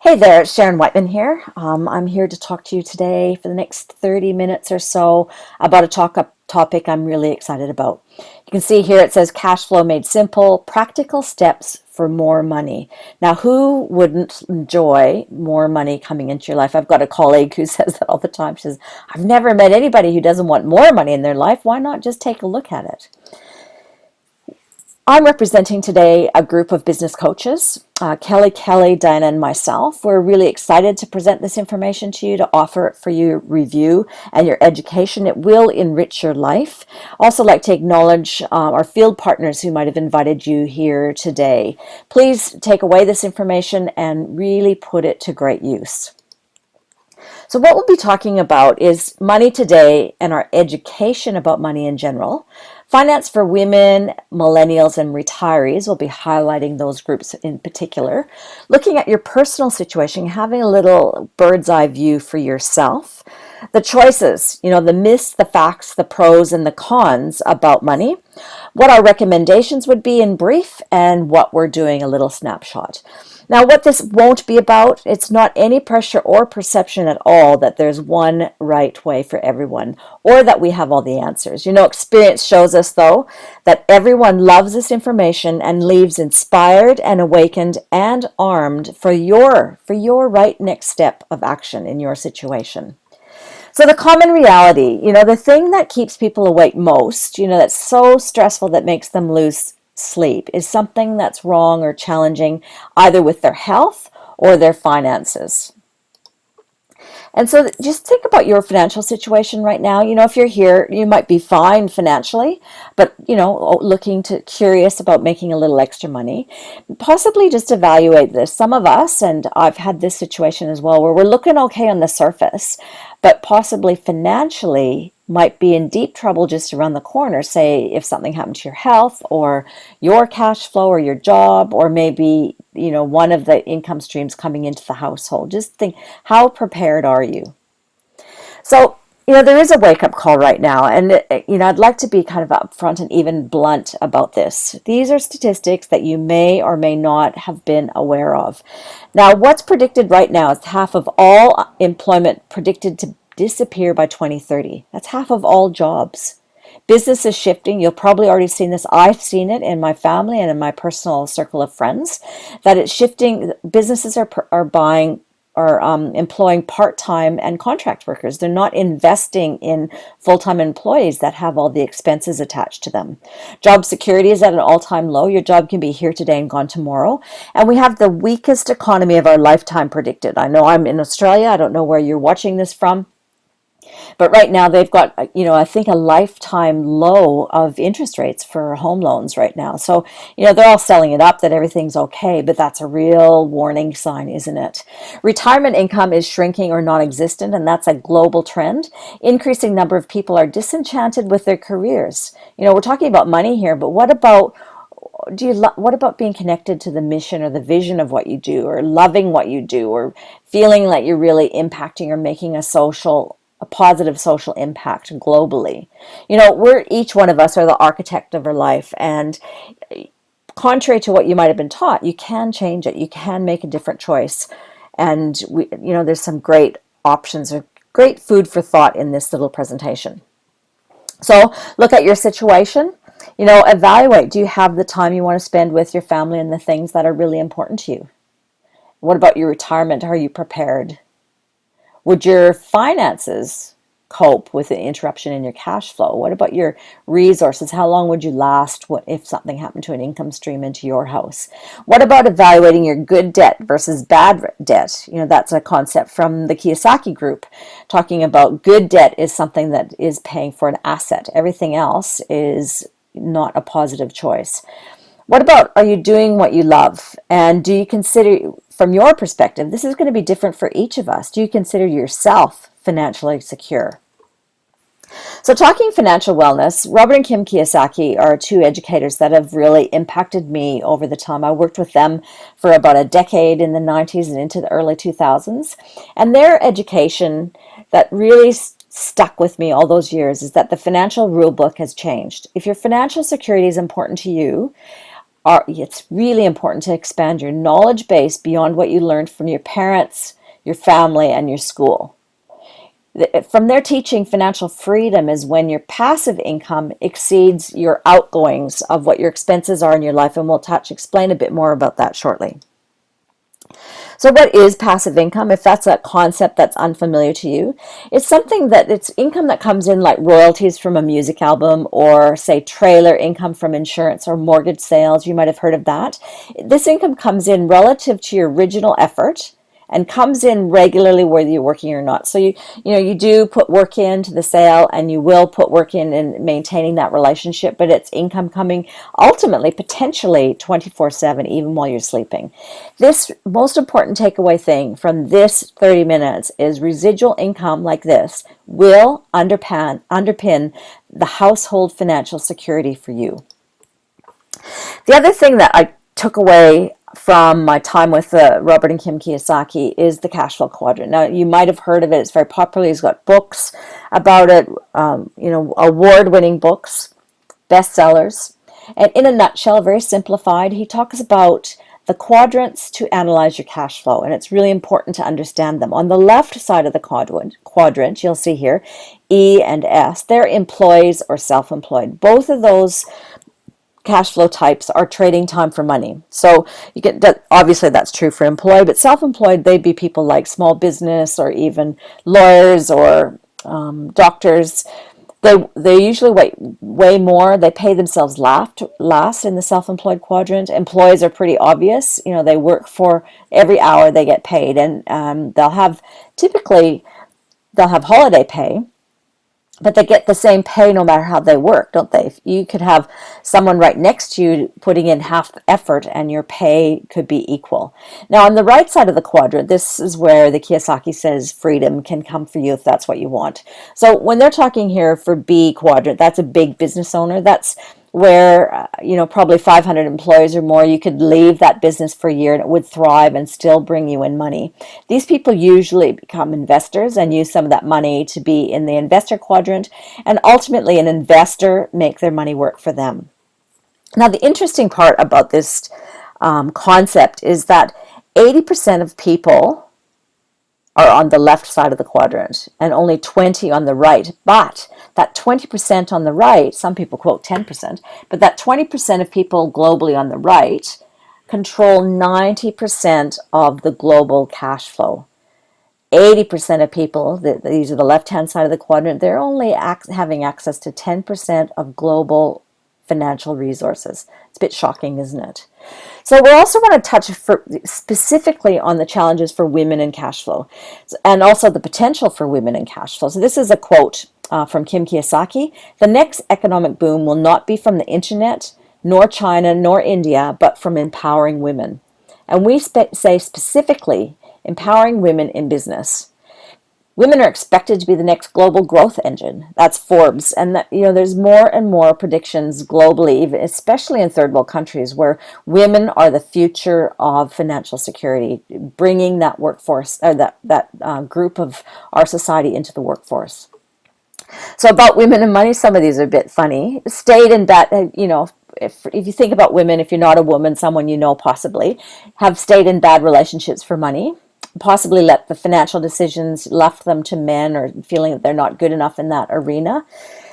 Hey there, it's Sharon Whiteman here. I'm here to talk to you today for the next 30 minutes or so about a topic I'm really excited about. You can see here it says cash flow made simple, practical steps for more money. Now, who wouldn't enjoy more money coming into your life? I've got a colleague who says that all the time. She says, I've never met anybody who doesn't want more money in their life. Why not just take a look at it? I'm representing today a group of business coaches, Kelly, Diana, and myself. We're really excited to present this information to you, to offer it for your review and your education. It will enrich your life. Also like to acknowledge our field partners who might have invited you here today. Please take away this information and really put it to great use. So what we'll be talking about is money today and our education about money in general. Finance for women, millennials, and retirees. We'll be highlighting those groups in particular. Looking at your personal situation, having a little bird's eye view for yourself. The choices, the myths, the facts, the pros, and the cons about money. What our recommendations would be in brief, and what we're doing, a little snapshot. Now, what this won't be about, it's not any pressure or perception at all that there's one right way for everyone or that we have all the answers. Experience shows us, though, that everyone loves this information and leaves inspired and awakened and armed for your right next step of action in your situation. So the common reality, the thing that keeps people awake most, that's so stressful that makes them lose sleep is something that's wrong or challenging either with their health or their finances. And so just think about your financial situation right now. If you're here, you might be fine financially, but, curious about making a little extra money. Possibly just evaluate this. Some of us, and I've had this situation as well, where we're looking okay on the surface, but possibly financially might be in deep trouble just around the corner. Say if something happened to your health or your cash flow or your job, or maybe one of the income streams coming into the household. Just think, how prepared are you? So there is a wake-up call right now, and I'd like to be kind of upfront and even blunt about this. These are statistics that you may or may not have been aware of. Now, what's predicted right now is half of all employment predicted to disappear by 2030. That's half of all jobs. Business is shifting. You'll probably already seen this. I've seen it in my family and in my personal circle of friends, that it's shifting. Businesses are employing part-time and contract workers. They're not investing in full-time employees that have all the expenses attached to them. Job security is at an all-time low. Your job can be here today and gone tomorrow. And we have the weakest economy of our lifetime predicted. I know I'm in Australia. I don't know where you're watching this from. But right now they've got, I think a lifetime low of interest rates for home loans right now. So, they're all selling it up that everything's okay, but that's a real warning sign, isn't it? Retirement income is shrinking or non-existent, and that's a global trend. Increasing number of people are disenchanted with their careers. We're talking about money here, but what about being connected to the mission or the vision of what you do, or loving what you do, or feeling like you're really impacting or making a positive social impact globally? Each one of us are the architect of our life, and contrary to what you might have been taught, you can change it. You can make a different choice, and there's some great options or great food for thought in this little presentation. So look at your situation. Evaluate. Do you have the time you want to spend with your family and the things that are really important to you? What about your retirement? Are you prepared? Would your finances cope with an interruption in your cash flow? What about your resources? How long would you last if something happened to an income stream into your house? What about evaluating your good debt versus bad debt? That's a concept from the Kiyosaki group, talking about good debt is something that is paying for an asset. Everything else is not a positive choice. What about, are you doing what you love? And do you consider, from your perspective, this is going to be different for each of us, do you consider yourself financially secure? So talking financial wellness, Robert and Kim Kiyosaki are two educators that have really impacted me over the time. I worked with them for about a decade in the 90s and into the early 2000s. And their education that really stuck with me all those years is that the financial rule book has changed. If your financial security is important to you, it's really important to expand your knowledge base beyond what you learned from your parents, your family, and your school. From their teaching, financial freedom is when your passive income exceeds your outgoings of what your expenses are in your life, and we'll explain a bit more about that shortly. So what is passive income? If that's a concept that's unfamiliar to you, it's something that it's income that comes in like royalties from a music album, or say trailer income from insurance or mortgage sales. You might have heard of that. This income comes in relative to your original effort and comes in regularly whether you're working or not. So you do put work into the sale, and you will put work in maintaining that relationship, but it's income coming ultimately potentially 24/7 even while you're sleeping. This most important takeaway thing from this 30 minutes is residual income like this will underpin the household financial security for you. The other thing that I took away from my time with Robert and Kim Kiyosaki is the cash flow quadrant. Now, you might have heard of it. It's very popular. He's got books about it, award-winning books, bestsellers. And in a nutshell, very simplified, he talks about the quadrants to analyze your cash flow. And it's really important to understand them. On the left side of the quadrant, you'll see here, E and S, they're employees or self-employed. Both of those cash flow types are trading time for money. So you get that, obviously that's true for employee, but self-employed, they'd be people like small business or even lawyers or doctors. They usually way more. They pay themselves last in the self-employed quadrant. Employees are pretty obvious. They work for every hour they get paid, and they'll have holiday pay, but they get the same pay no matter how they work, don't they? You could have someone right next to you putting in half the effort and your pay could be equal. Now, on the right side of the quadrant, this is where the Kiyosaki says freedom can come for you if that's what you want. So when they're talking here for B quadrant, that's a big business owner. That's where, probably 500 employees or more, you could leave that business for a year and it would thrive and still bring you in money. These people usually become investors and use some of that money to be in the investor quadrant, and ultimately an investor make their money work for them. Now, the interesting part about this concept is that 80% of people are on the left side of the quadrant and only 20 on the right. But that 20% on the right, some people quote 10%, but that 20% of people globally on the right control 90% of the global cash flow. 80% of people, these are the left-hand side of the quadrant, they're only having access to 10% of global financial resources. It's a bit shocking, isn't it? So we also want to touch specifically on the challenges for women in cash flow and also the potential for women in cash flow. So this is a quote from Kim Kiyosaki. The next economic boom will not be from the internet, nor China, nor India, but from empowering women. And we say specifically empowering women in business. Women are expected to be the next global growth engine. That's Forbes. And there's more and more predictions globally, especially in third world countries, where women are the future of financial security, bringing that workforce, or that group of our society into the workforce. So about women and money, some of these are a bit funny. Stayed in that, if you think about women, if you're not a woman, someone possibly, have stayed in bad relationships for money, possibly let the financial decisions left them to men, or feeling that they're not good enough in that arena,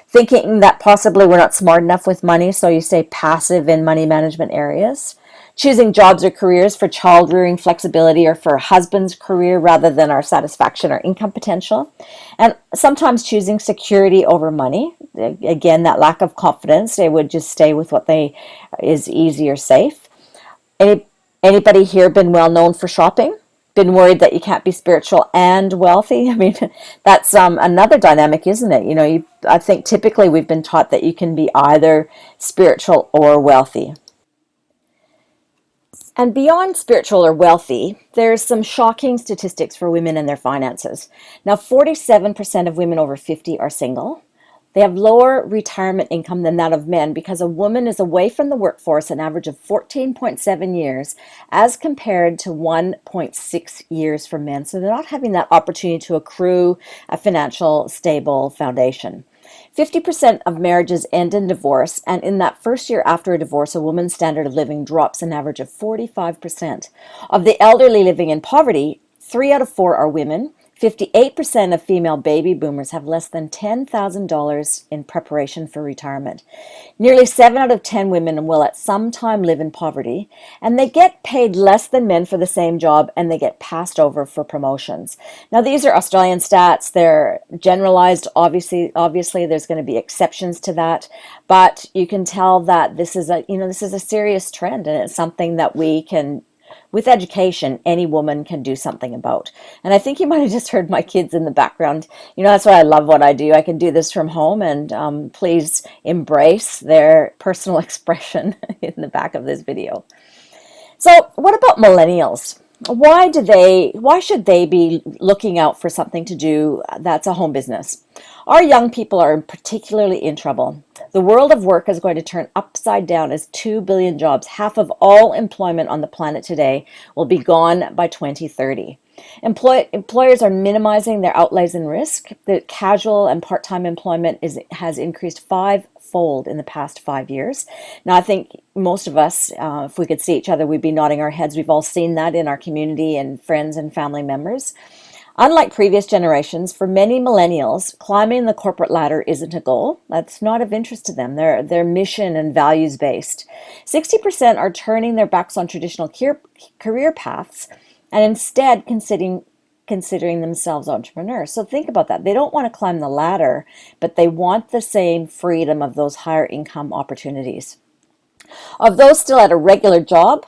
thinking that possibly we're not smart enough with money, so you stay passive in money management areas, choosing jobs or careers for child rearing flexibility or for a husband's career rather than our satisfaction or income potential, and sometimes choosing security over money. Again, that lack of confidence, they would just stay with what is easy or safe. Anybody here been well known for shopping? Been worried that you can't be spiritual and wealthy? I mean, that's another dynamic, isn't it? I think typically we've been taught that you can be either spiritual or wealthy. And beyond spiritual or wealthy, there's some shocking statistics for women and their finances. Now, 47% of women over 50 are single. They have lower retirement income than that of men because a woman is away from the workforce an average of 14.7 years as compared to 1.6 years for men. So they're not having that opportunity to accrue a financial stable foundation. 50% of marriages end in divorce, and in that first year after a divorce, a woman's standard of living drops an average of 45%. Of the elderly living in poverty, 3 out of 4 are women. 58% of female baby boomers have less than $10,000 in preparation for retirement. Nearly 7 out of 10 women will at some time live in poverty, and they get paid less than men for the same job, and they get passed over for promotions. Now, these are Australian stats. They're generalized. Obviously, there's going to be exceptions to that, but you can tell that this is a serious trend, and it's something that we can, with education, any woman can do something about. And I think you might have just heard my kids in the background. That's why I love what I do. I can do this from home, and please embrace their personal expression in the back of this video. So what about millennials? Why should they be looking out for something to do that's a home business? Our young people are particularly in trouble. The world of work is going to turn upside down as 2 billion jobs, half of all employment on the planet today, will be gone by 2030. Employers are minimizing their outlays and risk. The casual and part-time employment has increased fivefold in the past 5 years. Now, I think most of us, if we could see each other, we'd be nodding our heads. We've all seen that in our community and friends and family members. Unlike previous generations, for many millennials, climbing the corporate ladder isn't a goal. That's not of interest to them. They're mission and values based. 60% are turning their backs on traditional career paths and instead considering themselves entrepreneurs. So think about that. They don't want to climb the ladder, but they want the same freedom of those higher income opportunities. Of those still at a regular job,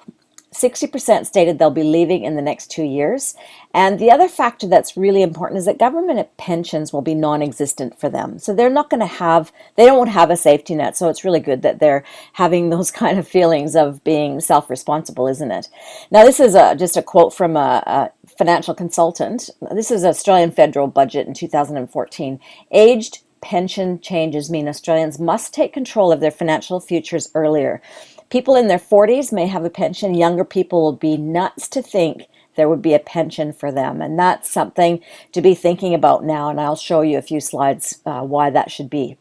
60% stated they'll be leaving in the next 2 years. And the other factor that's really important is that government pensions will be non-existent for them. So they don't have a safety net. So it's really good that they're having those kind of feelings of being self-responsible, isn't it? Now, this is just a quote from a financial consultant. This is Australian federal budget in 2014. Aged pension changes mean Australians must take control of their financial futures earlier. People in their 40s may have a pension. Younger people will be nuts to think there would be a pension for them. And that's something to be thinking about now. And I'll show you a few slides why that should be.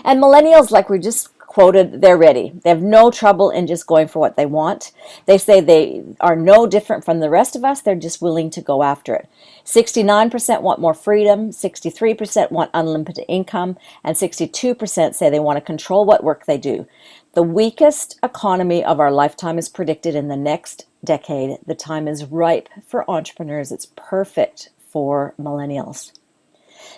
And millennials, like we just quoted, they're ready. They have no trouble in just going for what they want. They say they are no different from the rest of us. They're just willing to go after it. 69% want more freedom, 63% want unlimited income, and 62% say they want to control what work they do. The weakest economy of our lifetime is predicted in the next decade. The time is ripe for entrepreneurs. It's perfect for millennials.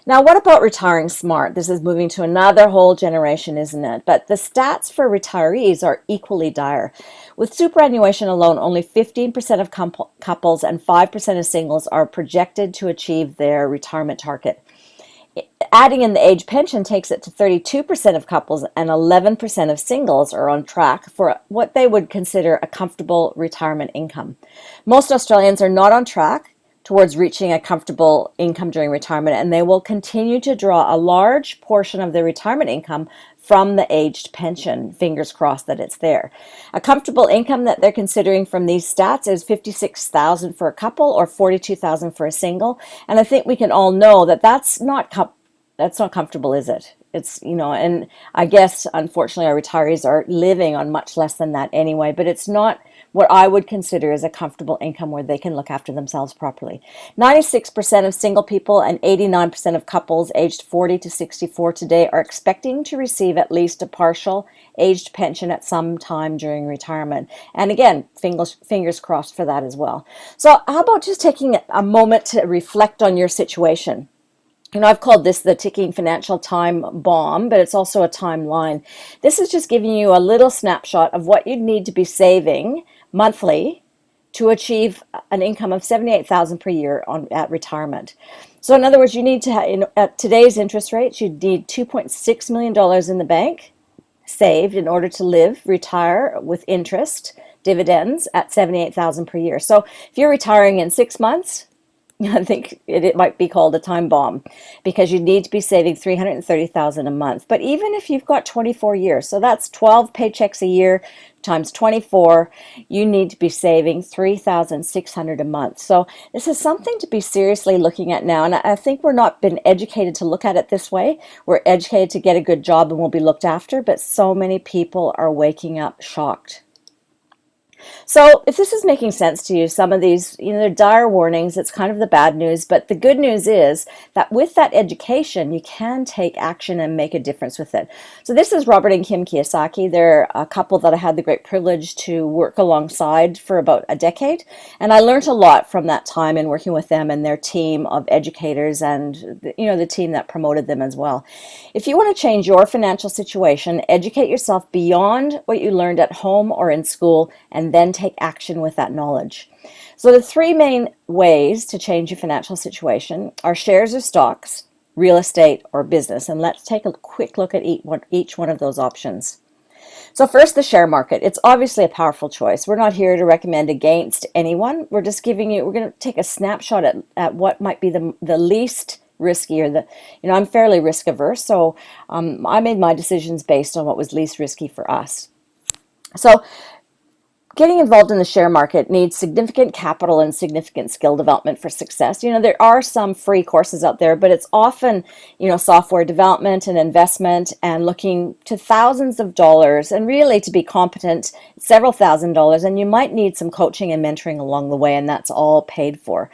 Now, what about retiring smart? This is moving to another whole generation, isn't it? But the stats for retirees are equally dire. With superannuation alone, only 15% of couples and 5% of singles are projected to achieve their retirement target. Adding in the age pension takes it to 32% of couples and 11% of singles are on track for what they would consider a comfortable retirement income. Most Australians are not on track towards reaching a comfortable income during retirement, and they will continue to draw a large portion of their retirement income from the aged pension. Fingers crossed that it's there. A comfortable income that they're considering from these stats is $56,000 for a couple or $42,000 for a single. And I think we can all know that that's not comfortable, is it? It's, and I guess unfortunately our retirees are living on much less than that anyway, but it's not what I would consider as a comfortable income where they can look after themselves properly. 96% of single people and 89% of couples aged 40 to 64 today are expecting to receive at least a partial aged pension at some time during retirement. And again, fingers crossed for that as well. So how about just taking a moment to reflect on your situation? I've called this the ticking financial time bomb, but it's also a timeline. This is just giving you a little snapshot of what you'd need to be saving monthly to achieve an income of $78,000 per year at retirement. So in other words, you need to, at today's interest rates, you'd need $2.6 million in the bank saved in order to retire with interest, dividends at $78,000 per year. So if you're retiring in 6 months, I think it might be called a time bomb, because you need to be saving 330,000 a month. But even if you've got 24 years, so that's 12 paychecks a year times 24, you need to be saving 3,600 a month. So this is something to be seriously looking at now. And I think we're not been educated to look at it this way. We're educated to get a good job and we'll be looked after, but so many people are waking up shocked. So if this is making sense to you, some of these, they're dire warnings. It's kind of the bad news, but the good news is that with that education, you can take action and make a difference with it. So this is Robert and Kim Kiyosaki. They're a couple that I had the great privilege to work alongside for about a decade. And I learned a lot from that time in working with them and their team of educators and, the team that promoted them as well. If you want to change your financial situation, educate yourself beyond what you learned at home or in school, and then take action with that knowledge. So the three main ways to change your financial situation are shares or stocks, real estate, or business. And let's take a quick look at each one of those options. So first, the share market. It's obviously a powerful choice. We're not here to recommend against anyone. We're just we're going to take a snapshot at what might be the least risky, or I'm fairly risk averse. So I made my decisions based on what was least risky for us. So getting involved in the share market needs significant capital and significant skill development for success. There are some free courses out there, but it's often, software development and investment and looking to thousands of dollars, and really to be competent, several $1,000s, and you might need some coaching and mentoring along the way, and that's all paid for.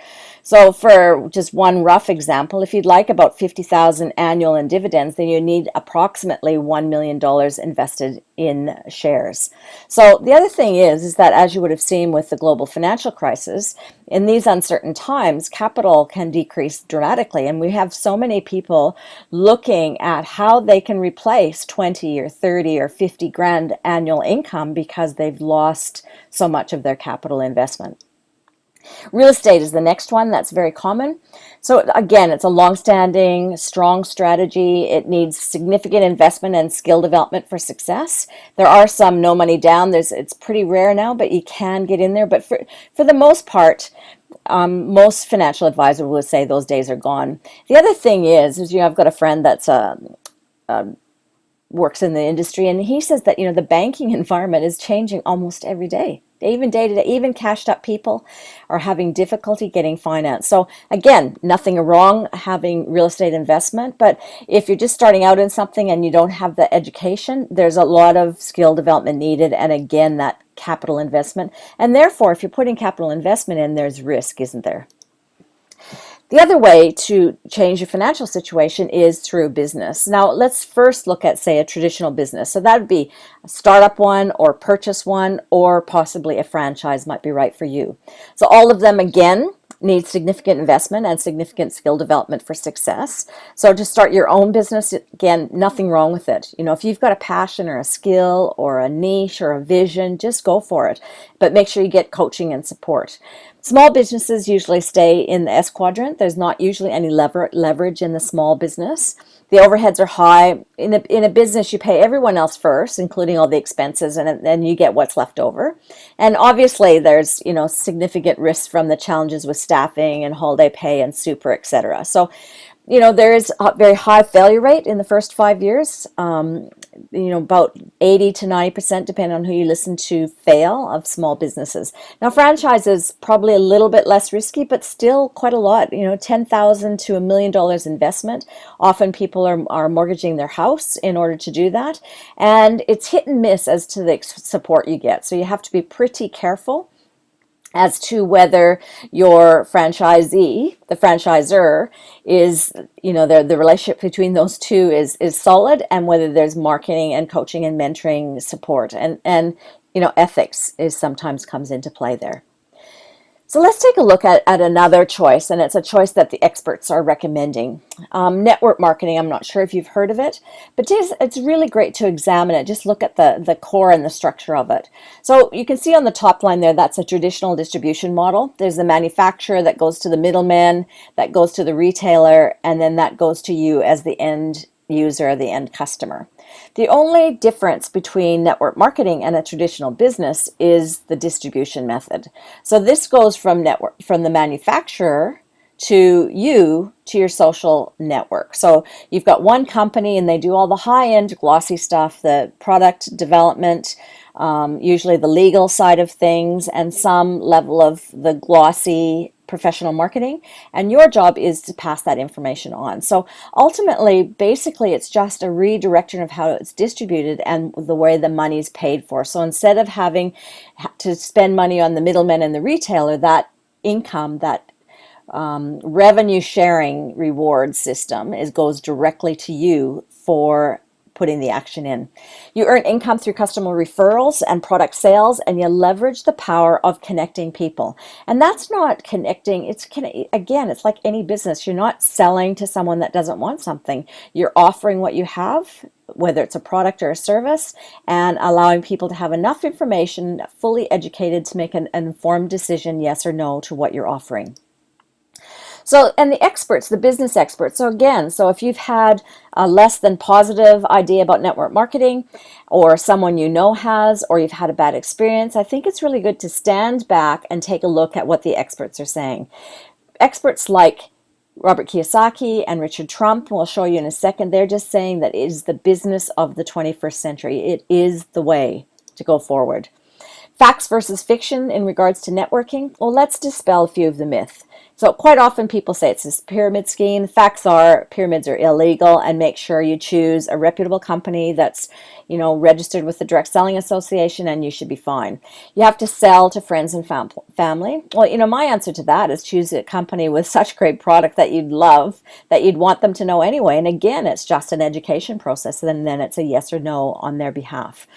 So for just one rough example, if you'd like about $50,000 annual in dividends, then you need approximately $1 million invested in shares. So the other thing is that, as you would have seen with the global financial crisis, in these uncertain times, capital can decrease dramatically. And we have so many people looking at how they can replace 20 or 30 or 50 grand annual income because they've lost so much of their capital investment. Real estate is the next one that's very common. So again, it's a long-standing, strong strategy. It needs significant investment and skill development for success. There are some no money down. It's pretty rare now, but you can get in there. But for the most part, most financial advisors will say those days are gone. The other thing is I've got a friend that's works in the industry, and he says that the banking environment is changing almost every day. Even day to day, even cashed up people are having difficulty getting finance. So again, nothing wrong having real estate investment, but if you're just starting out in something and you don't have the education, there's a lot of skill development needed, and again, that capital investment. And therefore, if you're putting capital investment in, there's risk, isn't there? The other way to change your financial situation is through business. Now, let's first look at, say, a traditional business. So that would be a startup one, or purchase one, or possibly a franchise might be right for you. So all of them, again, need significant investment and significant skill development for success. So to start your own business, again, nothing wrong with it. If you've got a passion or a skill or a niche or a vision, just go for it. But make sure you get coaching and support. Small businesses usually stay in the S quadrant. There's not usually any leverage in the small business. The overheads are high. In a business, you pay everyone else first, including all the expenses, and then you get what's left over. And obviously, there's significant risks from the challenges with staffing and holiday pay and super, etc. So, there is a very high failure rate in the first 5 years. About 80 to 90%, depending on who you listen to, fail of small businesses. Now, franchises probably a little bit less risky, but still quite a lot. $10,000 to $1 million investment. Often people are mortgaging their house in order to do that, and it's hit and miss as to the support you get. So you have to be pretty careful as to whether your franchisee, the franchisor, is, the relationship between those two is solid, and whether there's marketing and coaching and mentoring support, and ethics is sometimes comes into play there. So let's take a look at another choice, and it's a choice that the experts are recommending. Network marketing, I'm not sure if you've heard of it, but it's really great to examine it. Just look at the core and the structure of it. So you can see on the top line there, that's a traditional distribution model. There's the manufacturer that goes to the middleman, that goes to the retailer, and then that goes to you as the end user, the end customer. The only difference between network marketing and a traditional business is the distribution method. So this goes from the manufacturer to you, to your social network. So you've got one company and they do all the high-end glossy stuff, the product development, usually the legal side of things, and some level of the glossy professional marketing. And your job is to pass that information on. So ultimately, basically, it's just a redirection of how it's distributed and the way the money is paid for. So instead of having to spend money on the middleman and the retailer, that income, that revenue sharing reward system goes directly to you for putting the action in. You earn income through customer referrals and product sales, and you leverage the power of connecting people. And that's not connecting, again, it's like any business. You're not selling to someone that doesn't want something. You're offering what you have, whether it's a product or a service, and allowing people to have enough information, fully educated, to make an informed decision, yes or no, to what you're offering. So, and the experts, the business experts. So again, so if you've had a less than positive idea about network marketing, or someone you know has, or you've had a bad experience, I think it's really good to stand back and take a look at what the experts are saying. Experts like Robert Kiyosaki and Richard Trump, we'll show you in a second, they're just saying that it is the business of the 21st century. It is the way to go forward. Facts versus fiction in regards to networking. Well, let's dispel a few of the myths. So quite often people say it's this pyramid scheme. Facts are pyramids are illegal, and make sure you choose a reputable company that's, registered with the Direct Selling Association, and you should be fine. You have to sell to friends and family. Well, my answer to that is choose a company with such great product that you'd love, that you'd want them to know anyway. And again, it's just an education process, and then it's a yes or no on their behalf.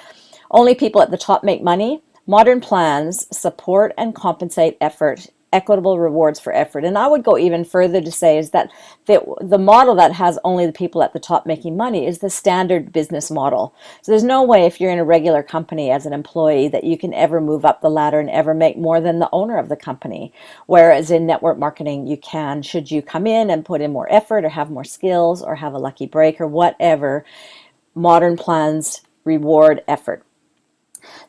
Only people at the top make money. Modern plans support and compensate effort, equitable rewards for effort. And I would go even further to say is that the model that has only the people at the top making money is the standard business model. So there's no way, if you're in a regular company as an employee, that you can ever move up the ladder and ever make more than the owner of the company. Whereas in network marketing, you can, should you come in and put in more effort or have more skills or have a lucky break or whatever. Modern plans reward effort.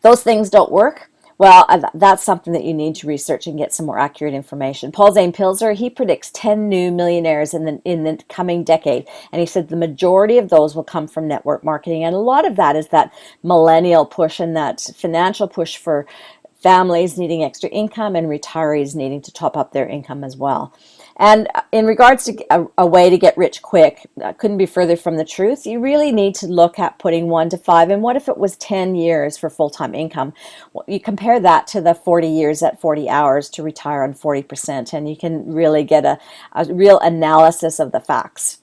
Those things don't work. Well, that's something that you need to research and get some more accurate information. Paul Zane Pilzer, he predicts 10 new millionaires in the coming decade. And he said the majority of those will come from network marketing. And a lot of that is that millennial push and that financial push for families needing extra income and retirees needing to top up their income as well. And in regards to a way to get rich quick, couldn't be further from the truth. You really need to look at putting 1 to 5. And what if it was 10 years for full-time income? Well, you compare that to the 40 years at 40 hours to retire on 40%, and you can really get a real analysis of the facts.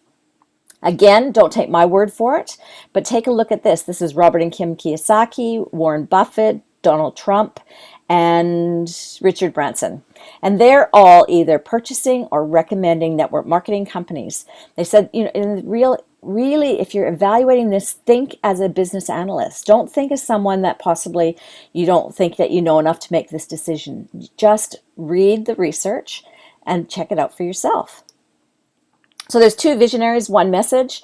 Again, don't take my word for it, but take a look at this. This is Robert and Kim Kiyosaki, Warren Buffett, Donald Trump, and Richard Branson. And they're all either purchasing or recommending network marketing companies. They said, really, if you're evaluating this, think as a business analyst. Don't think as someone that possibly you don't think that you know enough to make this decision. Just read the research and check it out for yourself. So there's 2 visionaries, 1 message.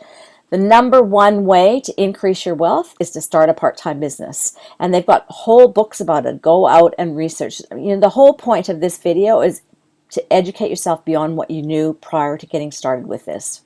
The number 1 way to increase your wealth is to start a part-time business. And they've got whole books about it. Go out and research. The whole point of this video is to educate yourself beyond what you knew prior to getting started with this.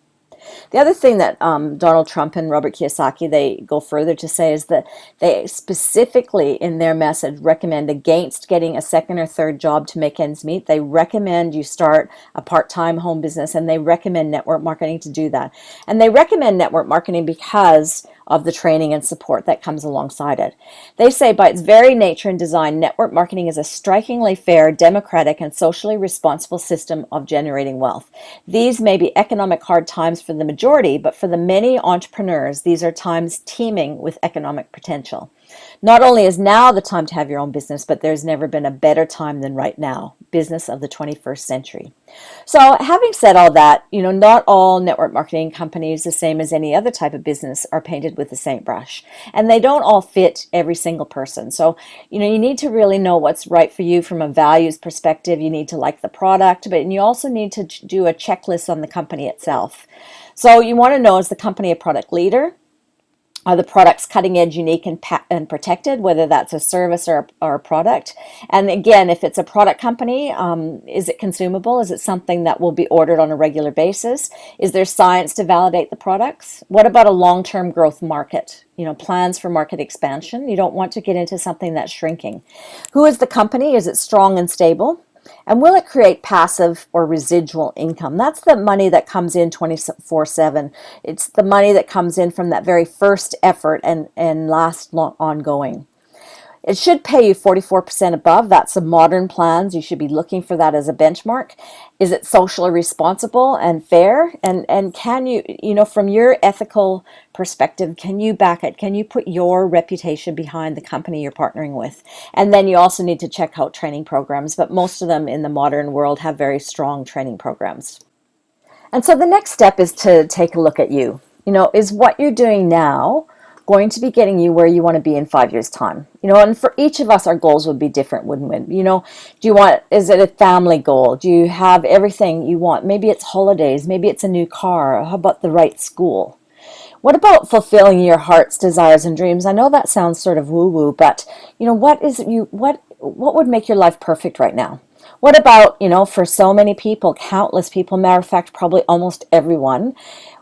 The other thing that Donald Trump and Robert Kiyosaki, they go further to say is that they specifically in their message recommend against getting a second or third job to make ends meet. They recommend you start a part-time home business, and they recommend network marketing to do that. And they recommend network marketing because of the training and support that comes alongside it. They say by its very nature and design, network marketing is a strikingly fair, democratic, and socially responsible system of generating wealth. These may be economic hard times for the majority, but for the many entrepreneurs, these are times teeming with economic potential. Not only is now the time to have your own business, but there's never been a better time than right now. Business of the 21st century. So having said all that, not all network marketing companies, the same as any other type of business, are painted with the same brush. And they don't all fit every single person. So, you need to really know what's right for you from a values perspective. You need to like the product, but you also need to do a checklist on the company itself. So you want to know, is the company a product leader? Are the products cutting edge, unique, and protected, whether that's a service or a product? And again, if it's a product company, is it consumable? Is it something that will be ordered on a regular basis? Is there science to validate the products? What about a long-term growth market? Plans for market expansion. You don't want to get into something that's shrinking. Who is the company? Is it strong and stable? And will it create passive or residual income? That's the money that comes in 24/7. It's the money that comes in from that very first effort and last ongoing. It should pay you 44% above. That's the modern plans. You should be looking for that as a benchmark. Is it socially responsible and fair? And can you, from your ethical perspective, can you back it? Can you put your reputation behind the company you're partnering with? And then you also need to check out training programs, but most of them in the modern world have very strong training programs. And so the next step is to take a look at you. Is what you're doing now going to be getting you where you want to be in 5 years' time? And for each of us, our goals would be different, wouldn't we? Is it a family goal? Do you have everything you want? Maybe it's holidays, maybe it's a new car. How about the right school? What about fulfilling your heart's desires and dreams? I know that sounds sort of woo-woo, but what would make your life perfect right now? What about, for so many people, countless people, matter of fact, probably almost everyone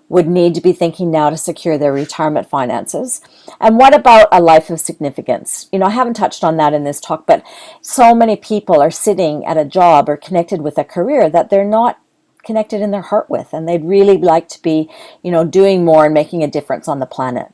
would need to be thinking now to secure their retirement finances. And what about a life of significance? I haven't touched on that in this talk, but so many people are sitting at a job or connected with a career that they're not connected in their heart with, and they'd really like to be, doing more and making a difference on the planet.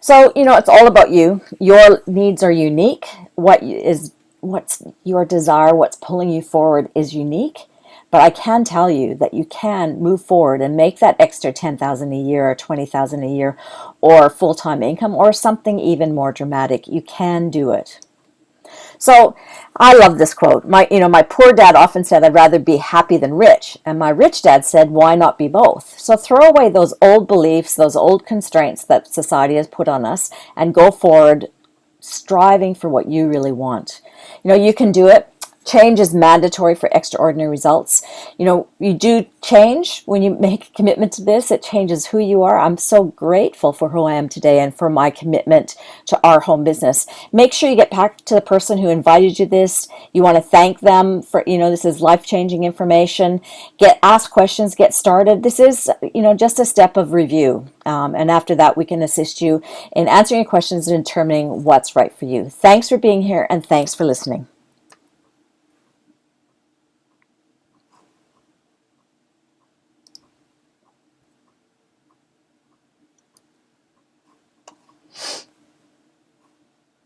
So, it's all about you. Your needs are unique. What's your desire, what's pulling you forward is unique. But I can tell you that you can move forward and make that extra 10,000 a year or 20,000 a year or full-time income or something even more dramatic. You can do it. So I love this quote. My poor dad often said, I'd rather be happy than rich. And my rich dad said, why not be both? So throw away those old beliefs, those old constraints that society has put on us, and go forward striving for what you really want. You can do it. Change is mandatory for extraordinary results. You do change when you make a commitment to this. It changes who you are. I'm so grateful for who I am today and for my commitment to our home business. Make sure you get back to the person who invited you this. You want to thank them for, this is life-changing information. Ask questions, get started. This is, just a step of review. And after that, we can assist you in answering your questions and determining what's right for you. Thanks for being here, and thanks for listening.